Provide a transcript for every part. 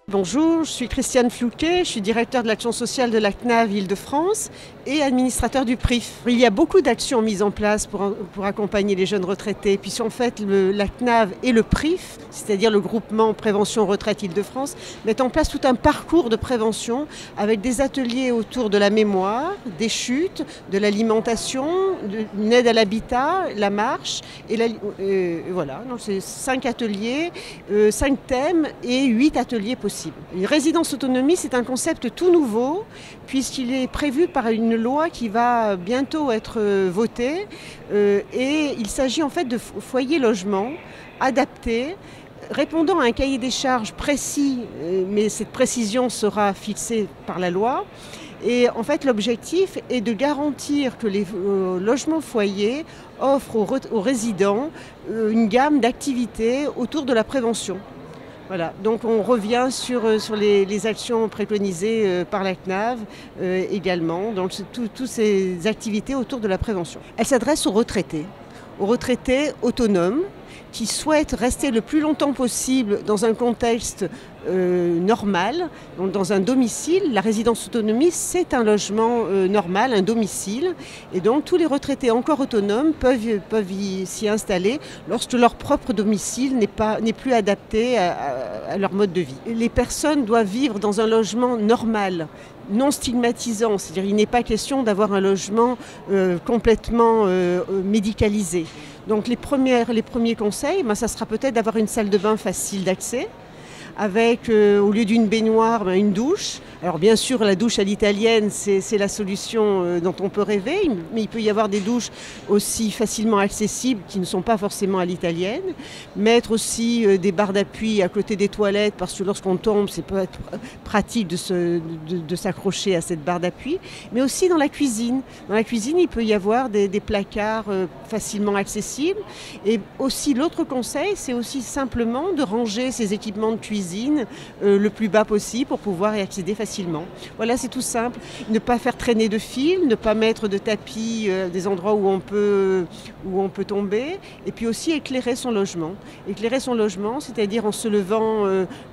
Bonjour, je suis Christiane Flouquet, je suis directeur de l'action sociale de la CNAV Île-de-France et administrateur du PRIF. Il y a beaucoup d'actions mises en place pour accompagner les jeunes retraités. Puis en fait, la CNAV et le PRIF, c'est-à-dire le groupement Prévention Retraite Île-de-France, mettent en place tout un parcours de prévention avec des ateliers autour de la mémoire, des chutes, de l'alimentation, une aide à l'habitat, la marche. Voilà, donc c'est 5 ateliers, 5 thèmes et 8 ateliers possibles. Une résidence autonomie, c'est un concept tout nouveau puisqu'il est prévu par une loi qui va bientôt être votée et il s'agit en fait de foyers logements adaptés répondant à un cahier des charges précis, mais cette précision sera fixée par la loi. Et en fait, l'objectif est de garantir que les logements foyers offrent aux résidents une gamme d'activités autour de la prévention. Voilà, donc on revient sur les actions préconisées par la CNAV également, donc toutes ces activités autour de la prévention. Elle s'adresse aux retraités autonomes qui souhaitent rester le plus longtemps possible dans un contexte normal, donc dans un domicile. La résidence autonomie, c'est un logement normal, un domicile. Et donc tous les retraités encore autonomes peuvent s'y installer lorsque leur propre domicile n'est plus adapté à leur mode de vie. Les personnes doivent vivre dans un logement normal, non stigmatisant, c'est-à-dire il n'est pas question d'avoir un logement complètement médicalisé. Donc les premiers conseils, ça sera peut-être d'avoir une salle de bain facile d'accès, avec au lieu d'une baignoire, une douche. Alors bien sûr, la douche à l'italienne, c'est la solution dont on peut rêver, mais il peut y avoir des douches aussi facilement accessibles qui ne sont pas forcément à l'italienne. Mettre aussi des barres d'appui à côté des toilettes, parce que lorsqu'on tombe, c'est peut être pratique de s'accrocher à cette barre d'appui. Mais aussi dans la cuisine. Dans la cuisine, il peut y avoir des placards facilement accessibles. Et aussi, l'autre conseil, c'est aussi simplement de ranger ses équipements de cuisine le plus bas possible pour pouvoir y accéder facilement. Voilà, c'est tout simple. Ne pas faire traîner de fil, ne pas mettre de tapis des endroits où on peut tomber, et puis aussi éclairer son logement. Éclairer son logement, c'est-à-dire en se levant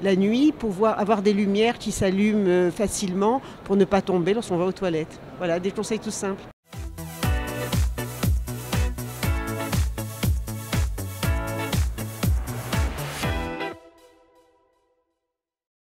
la nuit, pouvoir avoir des lumières qui s'allument facilement pour ne pas tomber lorsqu'on va aux toilettes. Voilà, des conseils tout simples.